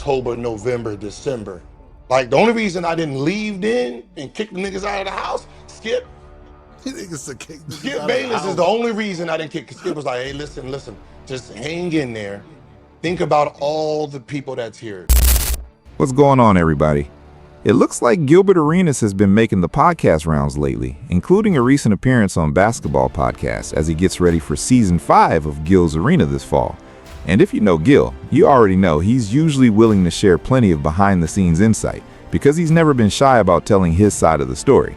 October, November, December. Like, the only reason I didn't leave then and kick the niggas out of the house, Skip Bayless is the only reason I didn't kick. Skip was like, hey, listen, just hang in there. Think about all the people that's here. What's going on, everybody? It looks like Gilbert Arenas has been making the podcast rounds lately, including a recent appearance on Basketball Podcast as he gets ready for Season 5 of Gil's Arena this fall. And if you know Gil, you already know he's usually willing to share plenty of behind-the-scenes insight because he's never been shy about telling his side of the story.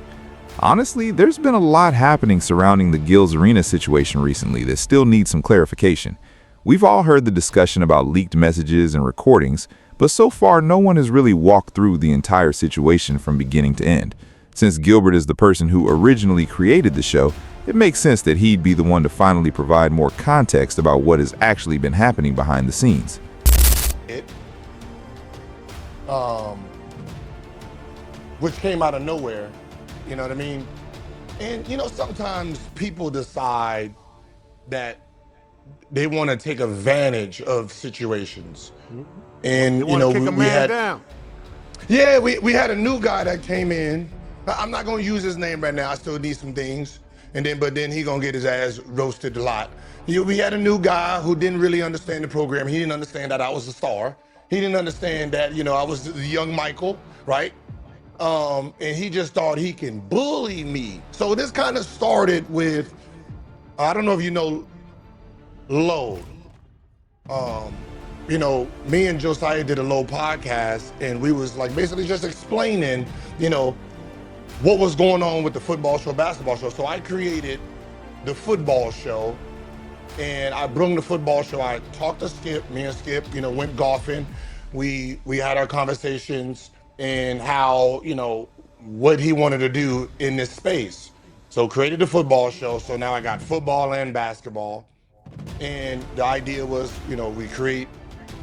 Honestly, there's been a lot happening surrounding the Gil's Arena situation recently that still needs some clarification. We've all heard the discussion about leaked messages and recordings, but so far no one has really walked through the entire situation from beginning to end. Since Gilbert is the person who originally created the show, it makes sense that he'd be the one to finally provide more context about what has actually been happening behind the scenes. Which came out of nowhere, you know what I mean? And sometimes people decide that they want to take advantage of situations. And we had we had a new guy that came in. I'm not gonna use his name right now. I still need some things. But then he gonna get his ass roasted a lot. We had a new guy who didn't really understand the program. He didn't understand that I was a star. He didn't understand that I was the young Michael, right? And he just thought he can bully me. So this kind of started with, I don't know if you know Low. Me and Josiah did a Low podcast, and we was like basically just explaining, what was going on with the football show, basketball show. So I created the football show, and I brung the football show. I talked to Skip, me and Skip, went golfing. We had our conversations and how, what he wanted to do in this space. So created the football show. So now I got football and basketball. And the idea was, we create,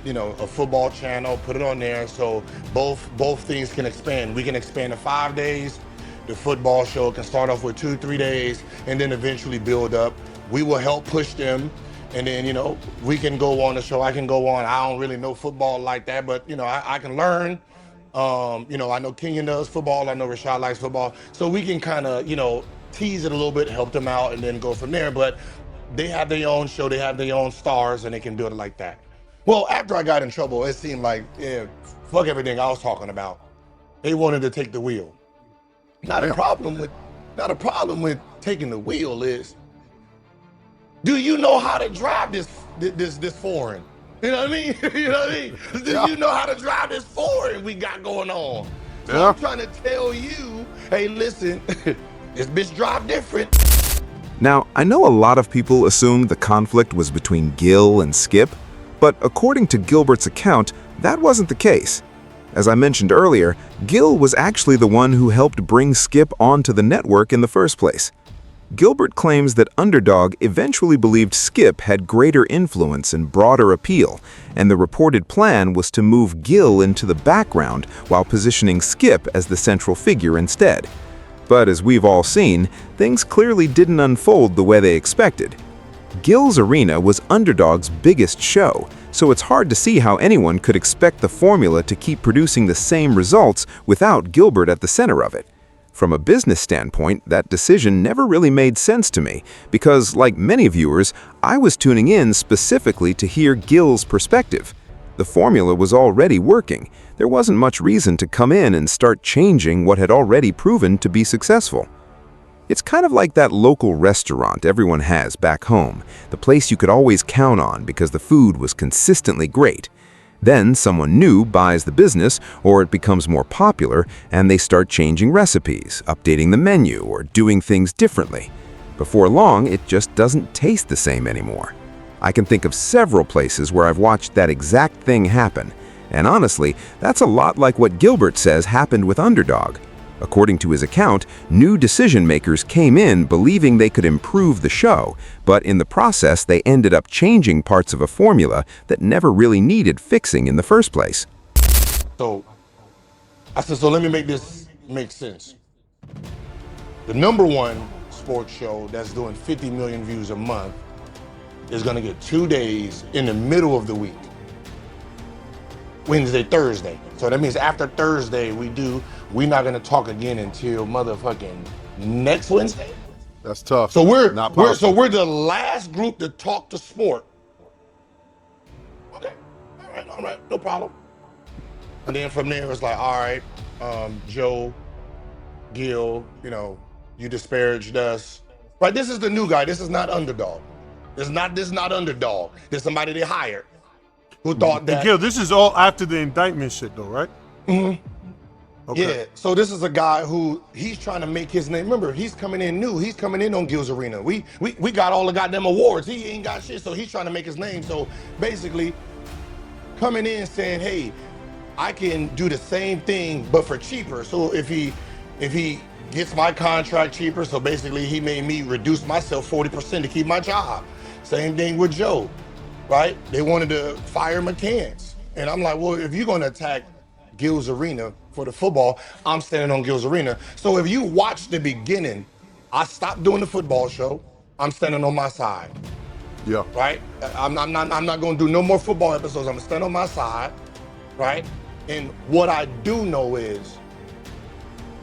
a football channel, put it on there so both things can expand. We can expand to 5 days. The football show can start off with 2-3 days and then eventually build up. We will help push them. And then, we can go on the show. I can go on. I don't really know football like that, but, I can learn. I know Kenyon does football. I know Rashad likes football. So we can kind of, tease it a little bit, help them out, and then go from there. But they have their own show. They have their own stars, and they can build it like that. Well, after I got in trouble, it seemed like, fuck everything I was talking about. They wanted to take the wheel. Not a problem with taking the wheel is, do you know how to drive this foreign? You know what I mean? You know what I mean? Do you know how to drive this foreign we got going on? So I'm trying to tell you, hey, listen, this bitch drive different. Now, I know a lot of people assumed the conflict was between Gil and Skip, but according to Gilbert's account, that wasn't the case. As I mentioned earlier, Gil was actually the one who helped bring Skip onto the network in the first place. Gilbert claims that Underdog eventually believed Skip had greater influence and broader appeal, and the reported plan was to move Gil into the background while positioning Skip as the central figure instead. But as we've all seen, things clearly didn't unfold the way they expected. Gil's Arena was Underdog's biggest show, so it's hard to see how anyone could expect the formula to keep producing the same results without Gilbert at the center of it. From a business standpoint, that decision never really made sense to me because, like many viewers, I was tuning in specifically to hear Gil's perspective. The formula was already working. There wasn't much reason to come in and start changing what had already proven to be successful. It's kind of like that local restaurant everyone has back home, the place you could always count on because the food was consistently great. Then someone new buys the business, or it becomes more popular, and they start changing recipes, updating the menu, or doing things differently. Before long, it just doesn't taste the same anymore. I can think of several places where I've watched that exact thing happen, and honestly, that's a lot like what Gilbert says happened with Underdog. According to his account, new decision makers came in believing they could improve the show, but in the process they ended up changing parts of a formula that never really needed fixing in the first place. So I said, so let me make this make sense. The #1 sports show that's doing 50 million views a month is gonna get 2 days in the middle of the week. Wednesday, Thursday. So that means after Thursday, we're not gonna talk again until motherfucking next Wednesday. That's tough. So we're not we're so possible. we're the last group to talk to sport. Okay, all right, no problem. And then from there, it's like, all right, Joe, Gil, you disparaged us. Right, this is the new guy. This is not Underdog. This is not Underdog. This is somebody they hired who thought that. And Gil, this is all after the indictment shit, though, right? Mm-hmm. Okay. Yeah, so this is a guy who he's trying to make his name. Remember, he's coming in new. He's coming in on Gil's Arena. We got all the goddamn awards. He ain't got shit, so he's trying to make his name. So basically, coming in saying, hey, I can do the same thing but for cheaper. So if he gets my contract cheaper, so basically he made me reduce myself 40% to keep my job. Same thing with Joe, right? They wanted to fire McCants. And I'm like, well, if you're gonna attack Gil's Arena for the football, I'm standing on Gil's Arena. So if you watch the beginning, I stopped doing the football show. I'm standing on my side. Yeah. Right? I'm not gonna do no more football episodes. I'm gonna stand on my side, right? And what I do know is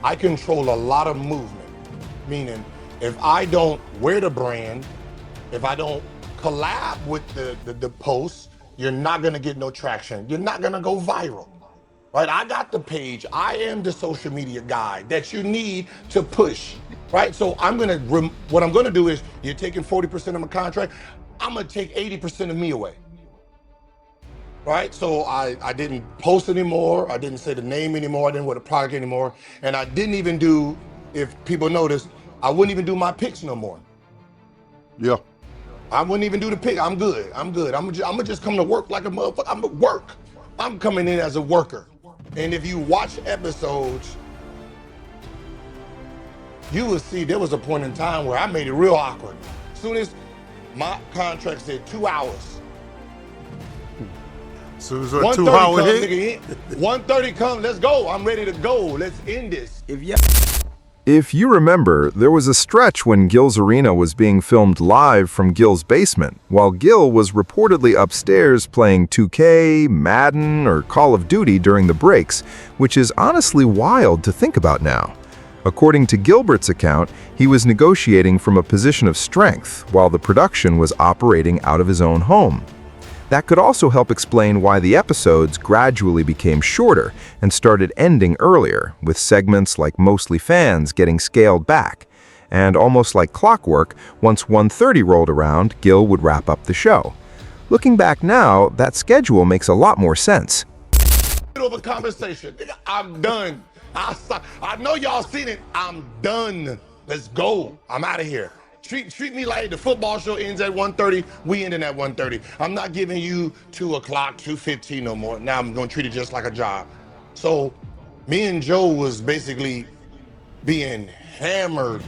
I control a lot of movement. Meaning, if I don't wear the brand, if I don't collab with the posts, you're not gonna get no traction. You're not gonna go viral. Right? I got the page. I am the social media guy that you need to push. Right? So what I'm gonna do is, you're taking 40% of my contract, I'm gonna take 80% of me away. Right? So I didn't post anymore. I didn't say the name anymore. I didn't wear the product anymore. And I didn't even do, if people notice, I wouldn't even do my picks no more. Yeah. I wouldn't even do the pick. I'm good. I'm gonna just come to work like a motherfucker. I'm at work. I'm coming in as a worker. And if you watch episodes, you will see there was a point in time where I made it real awkward. As soon as my contract said 2 hours. So it was a 2-hour hit? 1:30 come, let's go. I'm ready to go. Let's end this. If you remember, there was a stretch when Gil's Arena was being filmed live from Gil's basement, while Gil was reportedly upstairs playing 2K, Madden, or Call of Duty during the breaks, which is honestly wild to think about now. According to Gilbert's account, he was negotiating from a position of strength while the production was operating out of his own home. That could also help explain why the episodes gradually became shorter and started ending earlier, with segments like Mostly Fans getting scaled back. And almost like clockwork, once 1:30 rolled around, Gil would wrap up the show. Looking back now, that schedule makes a lot more sense. Of a conversation. I'm done. I know y'all seen it. I'm done. Let's go. I'm out of here. Treat me like the football show ends at 1:30. We ending at 1:30. I'm not giving you 2 o'clock, 2:15 no more. Now I'm gonna treat it just like a job. So me and Joe was basically being hammered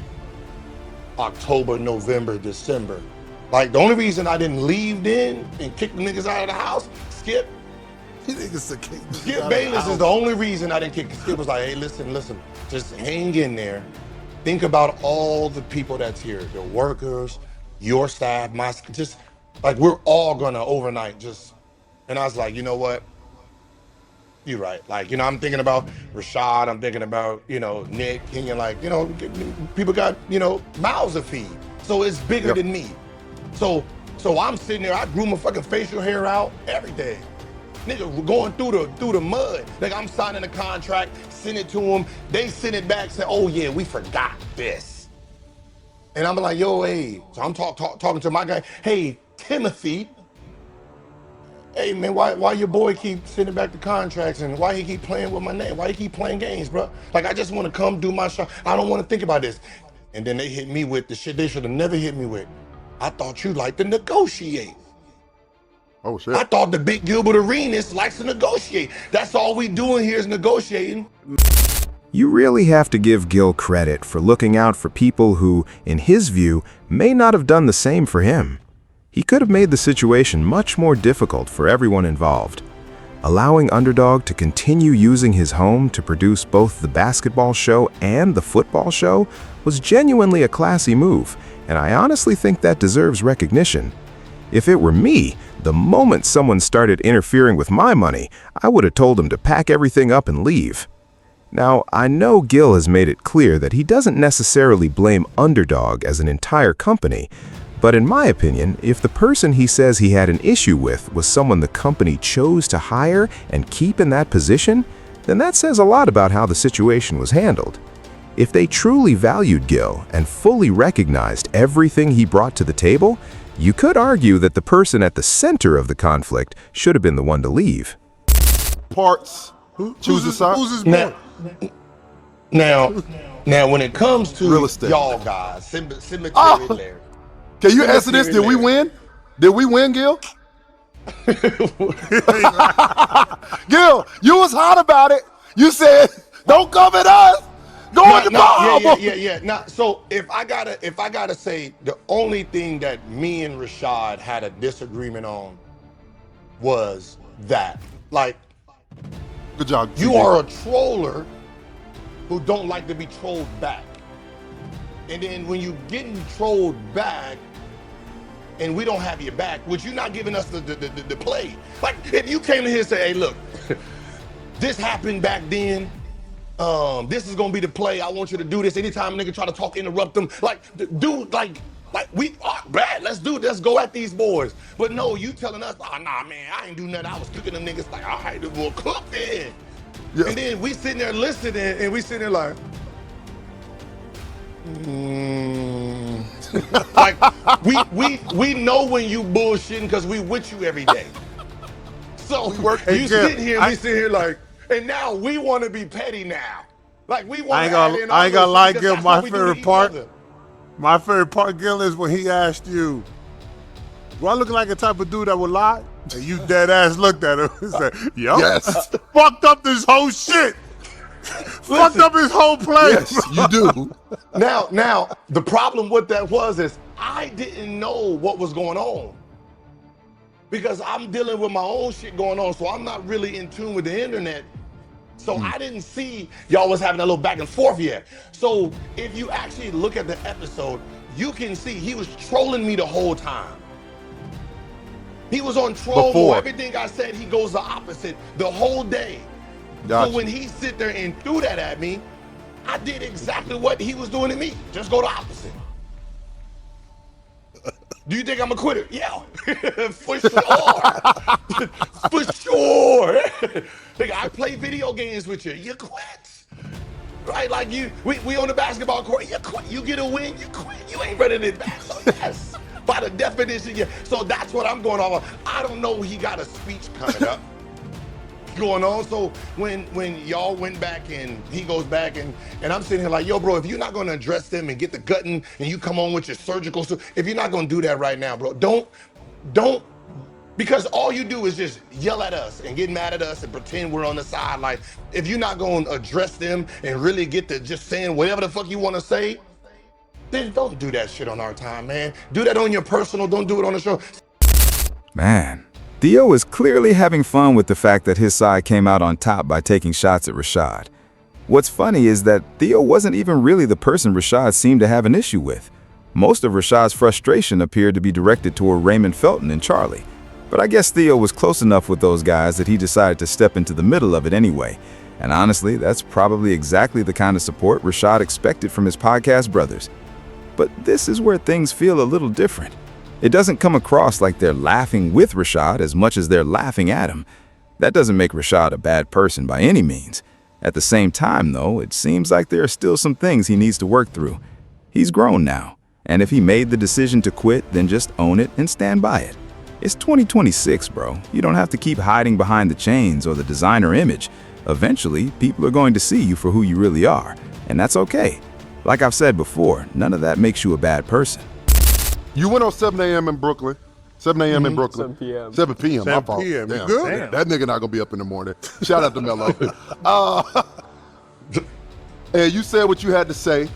October, November, December. Like the only reason I didn't leave then and kick the niggas out of the house, Skip Bayless is the only reason I didn't kick. Skip was like, hey, listen, just hang in there. Think about all the people that's here, the workers, your staff, just like we're all gonna overnight just, and I was like, you know what? You're right. Like, I'm thinking about Rashad, I'm thinking about, Nick, and like, people got, mouths to feed. So it's bigger than me. So I'm sitting there, I grew my fucking facial hair out, everything. Nigga, going through the mud. Like I'm signing a contract, send it to them. They send it back, say, oh yeah, we forgot this. And I'm like, yo, hey. So I'm talking to my guy. Hey, Timothy. Hey man, why your boy keep sending back the contracts and why he keep playing with my name? Why he keep playing games, bro? Like I just want to come do my show. I don't want to think about this. And then they hit me with the shit they should have never hit me with. I thought you liked to negotiate. Oh, shit. I thought the big Gilbert Arenas likes to negotiate. That's all we doing here is negotiating. You really have to give Gil credit for looking out for people who, in his view, may not have done the same for him. He could have made the situation much more difficult for everyone involved. Allowing Underdog to continue using his home to produce both the basketball show and the football show was genuinely a classy move, and I honestly think that deserves recognition. If it were me, The moment someone started interfering with my money, I would have told him to pack everything up and leave. Now, I know Gil has made it clear that he doesn't necessarily blame Underdog as an entire company, but in my opinion, if the person he says he had an issue with was someone the company chose to hire and keep in that position, then that says a lot about how the situation was handled. If they truly valued Gil and fully recognized everything he brought to the table, you could argue that the person at the center of the conflict should have been the one to leave. Parts. Choose a side. Who's his Now, boy? now, when it comes to Real estate. y'all guys, cemetery Larry. Can you answer this? Did we win? Did we win, Gil? Gil, you was hot about it. You said, "Don't come at us. Go on the ball." Yeah. Now, so if I gotta say, the only thing that me and Rashad had a disagreement on was that, like, Good job. you are a troller who don't like to be trolled back. And then when you getting trolled back and we don't have your back, which you're not giving us the play. Like, if you came in here and say, hey, look, this happened back then. This is gonna be the play. I want you to do this. Anytime a nigga try to talk, interrupt them. Like, dude, like we are bad. Let's go at these boys. But no, you telling us, oh, nah, man, I ain't do nothing. I was cooking them niggas. Like, all right, we'll cook then. Yeah. And then we sitting there listening, and we sitting there like, like we know when you bullshitting because we with you every day. So you sitting here, we sitting here like, and now we want to be petty now. Like, we want to. I ain't gonna lie, Gil. My favorite part, Gil, is when he asked you, "Do I look like a type of dude that would lie?" And you dead ass looked at him and said, "Yo, Yes. fucked up this whole shit. Fucked up his whole play." Yes, you do. Now, the problem with that is I didn't know what was going on because I'm dealing with my own shit going on, so I'm not really in tune with the internet. So I didn't see y'all was having a little back and forth yet. So if you actually look at the episode, you can see he was trolling me the whole time. He was on troll mode. Everything I said, he goes the opposite the whole day. Gotcha. So when he sit there and threw that at me, I did exactly what he was doing to me. Just go the opposite. Do you think I'm a quitter? Yeah, for sure. For sure. Nigga, I play video games with you. You quit. Right? Like we on the basketball court, you quit. You get a win, you quit. You ain't running it back. So yes, by the definition, yeah. So that's what I'm going off of. I don't know he got a speech coming up. Going on. So when y'all went back and he goes back and I'm sitting here like, yo, bro, if you're not gonna address them and get the gutting and you come on with your surgical stuff, if you're not gonna do that right now, bro, don't, because all you do is just yell at us and get mad at us and pretend we're on the side. Like, if you're not gonna address them and really get to just saying whatever the fuck you wanna say, then don't do that shit on our time, man. Do that on your personal, don't do it on the show. Man, Theo is clearly having fun with the fact that his side came out on top by taking shots at Rashad. What's funny is that Theo wasn't even really the person Rashad seemed to have an issue with. Most of Rashad's frustration appeared to be directed toward Raymond Felton and Charlie. But I guess Theo was close enough with those guys that he decided to step into the middle of it anyway. And honestly, that's probably exactly the kind of support Rashad expected from his podcast brothers. But this is where things feel a little different. It doesn't come across like they're laughing with Rashad as much as they're laughing at him. That doesn't make Rashad a bad person by any means. At the same time, though, it seems like there are still some things he needs to work through. He's grown now, and if he made the decision to quit, then just own it and stand by it. It's 2026, bro. You don't have to keep hiding behind the chains or the designer image. Eventually, people are going to see you for who you really are, and that's okay. Like I've said before, none of that makes you a bad person. You went on 7 a.m. in Brooklyn. 7 a.m. in Brooklyn. 7 p.m. 7 p.m. 7 My fault. p.m. Damn. Good. Damn. That nigga not gonna be up in the morning. Shout out to Mello. And you said what you had to say,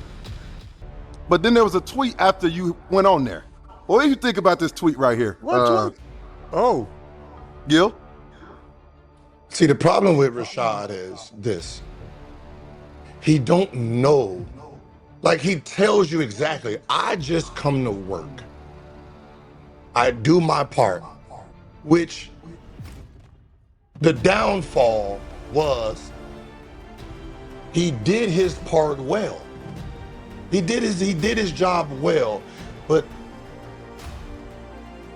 but then there was a tweet after you went on there. What do you think about this tweet right here? What tweet? Oh, Gil? See, the problem with Rashad is this. He don't know. Like, he tells you exactly, I just come to work. I do my part. which the downfall was he did his part well. He did his job well, but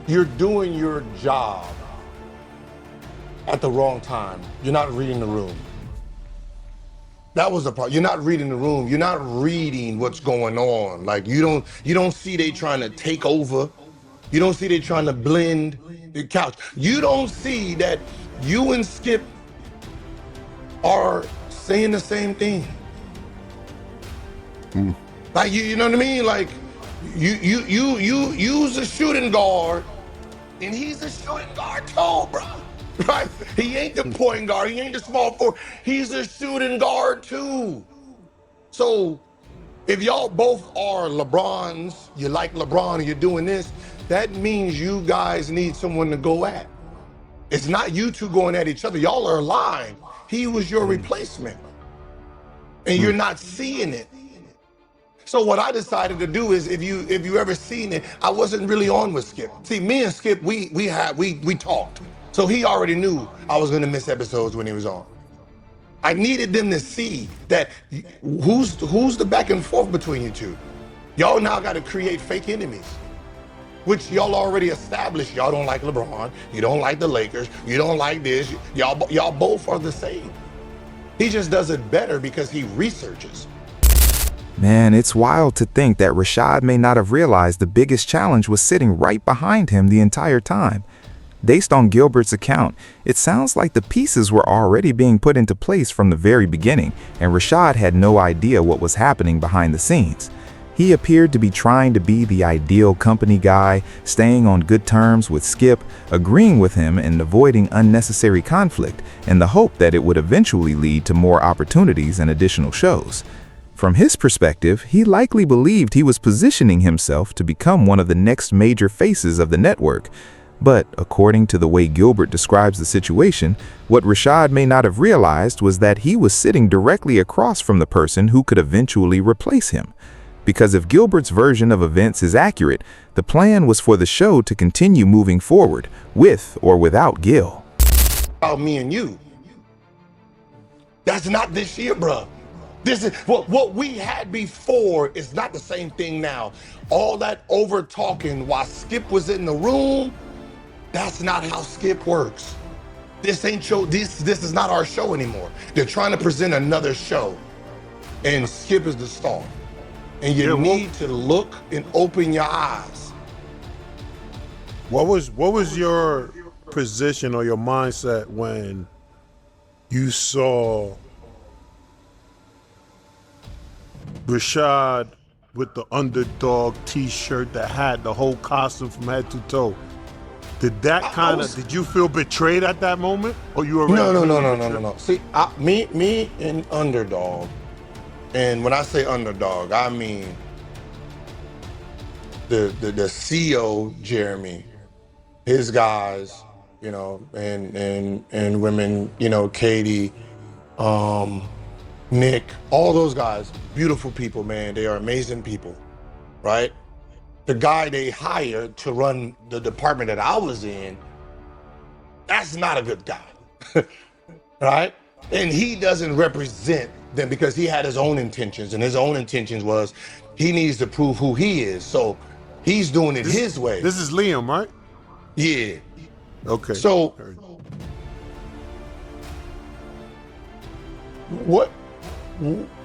you're doing your job at the wrong time. You're not reading the room. That was the problem. You're not reading the room. You're not reading what's going on. Like you don't see they trying to take over. You don't see they trying to blend the couch. You don't see that you and Skip are saying the same thing. Like you know what I mean? Like you's a shooting guard, and he's a shooting guard too, bro. Right? He ain't the point guard. He ain't the small forward. He's a shooting guard too. So if y'all both are LeBrons, you like LeBron, and you're doing this, that means you guys need someone to go at. It's not you two going at each other. Y'all are aligned. He was your replacement, and you're not seeing it. So what I decided to do is, if you ever seen it, I wasn't really on with Skip. See, me and Skip, we talked. So he already knew I was gonna miss episodes when he was on. I needed them to see that who's the back and forth between you two. Y'all now got to create fake enemies, which y'all already established. Y'all don't like LeBron. You don't like the Lakers. You don't like this. Y'all both are the same. He just does it better because he researches. Man, it's wild to think that Rashad may not have realized the biggest challenge was sitting right behind him the entire time. Based on Gilbert's account, it sounds like the pieces were already being put into place from the very beginning, and Rashad had no idea what was happening behind the scenes. He appeared to be trying to be the ideal company guy, staying on good terms with Skip, agreeing with him and avoiding unnecessary conflict, in the hope that it would eventually lead to more opportunities and additional shows. From his perspective, he likely believed he was positioning himself to become one of the next major faces of the network. But according to the way Gilbert describes the situation, what Rashad may not have realized was that he was sitting directly across from the person who could eventually replace him. Because if Gilbert's version of events is accurate, the plan was for the show to continue moving forward, with or without Gil. About me and you. That's not this year, bro. This is what we had before is not the same thing now. All that over talking while Skip was in the room, that's not how Skip works. This ain't show. This is not our show anymore. They're trying to present another show, and Skip is the star. And you need to look and open your eyes. What was your position or your mindset when you saw Rashad with the Underdog T-shirt, the hat, the whole costume from head to toe? Did did you feel betrayed at that moment, or you were No. See, me and Underdog, and when I say Underdog, I mean the CEO Jeremy, his guys, you know, and women, you know, Katie, Nick, all those guys, beautiful people, man. They are amazing people, right? The guy they hired to run the department that I was in, that's not a good guy, right? And he doesn't represent them because he had his own intentions, and his own intentions was he needs to prove who he is. So he's doing it his way. This is Liam, right? Yeah. Okay. So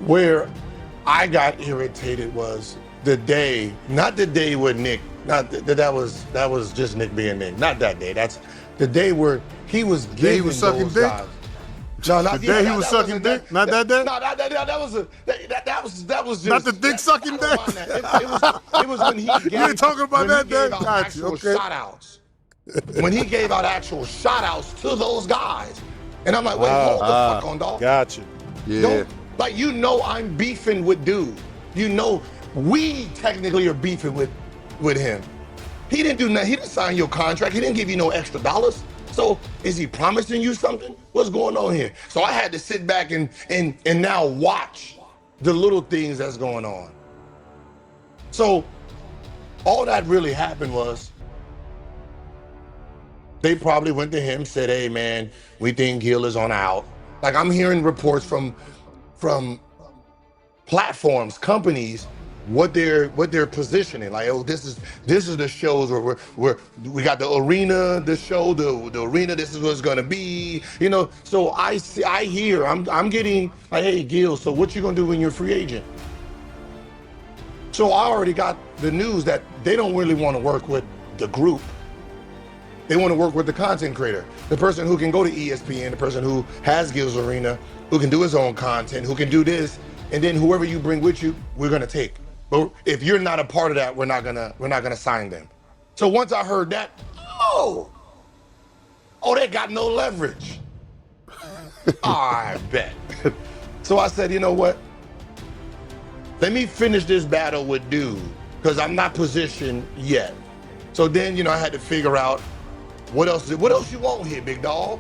where I got irritated was the day, not the day where Nick, that was just Nick being Nick. Not that day. That's the day where he was giving he was sucking those dick? guys. No, not The day he was sucking dick? Not that day? No, that was just Not the dick sucking dick? It was when he gave, You ain't talking about that day? out Got you, actual okay. shot outs. When he gave out actual shot outs to those guys. And I'm like, wait, hold the fuck on, dog. Gotcha. Yeah. Like, you know I'm beefing with dude. You know we technically are beefing with him. He didn't do nothing. He didn't sign your contract. He didn't give you no extra dollars. So is he promising you something? What's going on here? So I had to sit back and now watch the little things that's going on. So all that really happened was they probably went to him, said, hey man, we think Gil is on out. Like I'm hearing reports from platforms, companies, what they're positioning. Like, oh, this is the shows where we got the arena, the show, the arena, this is what it's gonna be. You know, so I hear, I'm getting like, hey Gil, so what you gonna do when you're a free agent? So I already got the news that they don't really want to work with the group. They want to work with the content creator, the person who can go to ESPN, the person who has Gil's Arena, who can do his own content, who can do this, and then whoever you bring with you, we're gonna take. But if you're not a part of that, we're not gonna sign them. So once I heard that, oh, they got no leverage. I bet. So I said, you know what? Let me finish this battle with dude, because I'm not positioned yet. So then, you know, I had to figure out what else you want here, big dog?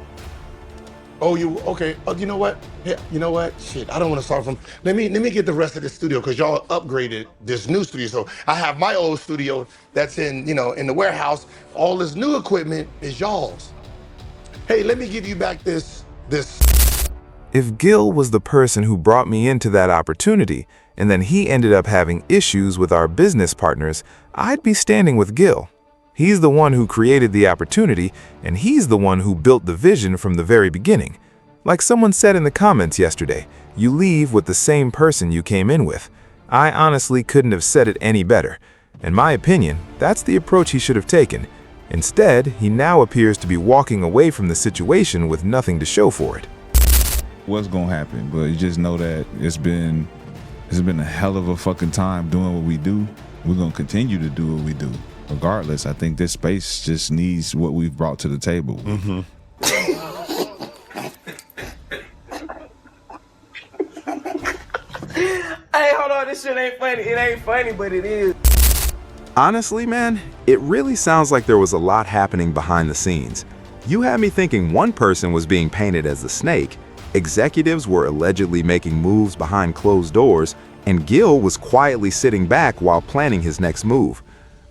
Oh, okay? Oh, you know what? Yeah, you know what? Shit, I don't want to start from. Let me get the rest of the studio because y'all upgraded this new studio. So I have my old studio that's in the warehouse. All this new equipment is y'all's. Hey, let me give you back this. If Gil was the person who brought me into that opportunity, and then he ended up having issues with our business partners, I'd be standing with Gil. He's the one who created the opportunity, and he's the one who built the vision from the very beginning. Like someone said in the comments yesterday, you leave with the same person you came in with. I honestly couldn't have said it any better. In my opinion, that's the approach he should have taken. Instead, he now appears to be walking away from the situation with nothing to show for it. What's gonna happen? But you just know that it's been a hell of a fucking time doing what we do. We're gonna continue to do what we do. Regardless, I think this space just needs what we've brought to the table. Mm-hmm. Hey, hold on, this shit ain't funny. It ain't funny, but it is. Honestly, man, it really sounds like there was a lot happening behind the scenes. You had me thinking one person was being painted as the snake, executives were allegedly making moves behind closed doors, and Gil was quietly sitting back while planning his next move.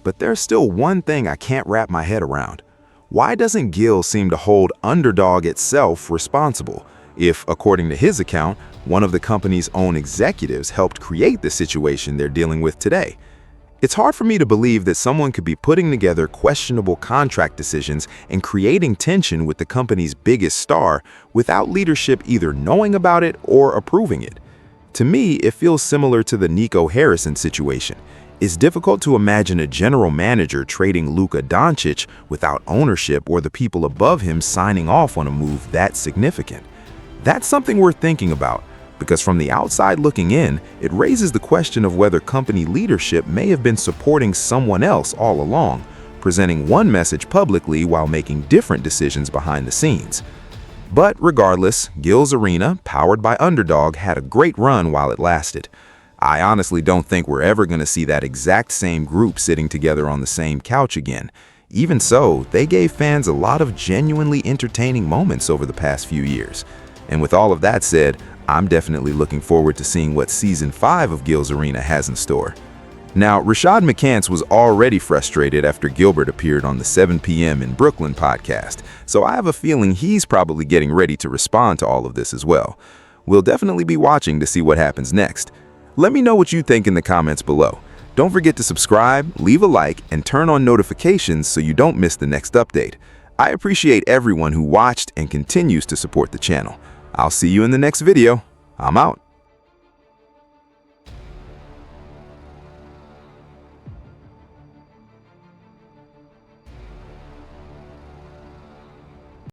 But there's still one thing I can't wrap my head around. Why doesn't Gil seem to hold Underdog itself responsible if, according to his account, one of the company's own executives helped create the situation they're dealing with today? It's hard for me to believe that someone could be putting together questionable contract decisions and creating tension with the company's biggest star without leadership either knowing about it or approving it. To me, it feels similar to the Nico Harrison situation. It's difficult to imagine a general manager trading Luka Doncic without ownership or the people above him signing off on a move that significant. That's something worth thinking about, because from the outside looking in, it raises the question of whether company leadership may have been supporting someone else all along, presenting one message publicly while making different decisions behind the scenes. But regardless, Gil's Arena, powered by Underdog, had a great run while it lasted. I honestly don't think we're ever going to see that exact same group sitting together on the same couch again. Even so, they gave fans a lot of genuinely entertaining moments over the past few years. And with all of that said, I'm definitely looking forward to seeing what Season 5 of Gil's Arena has in store. Now, Rashad McCants was already frustrated after Gilbert appeared on the 7 p.m. in Brooklyn podcast, so I have a feeling he's probably getting ready to respond to all of this as well. We'll definitely be watching to see what happens next. Let me know what you think in the comments below. Don't forget to subscribe, leave a like, and turn on notifications so you don't miss the next update. I appreciate everyone who watched and continues to support the channel. I'll see you in the next video. I'm out.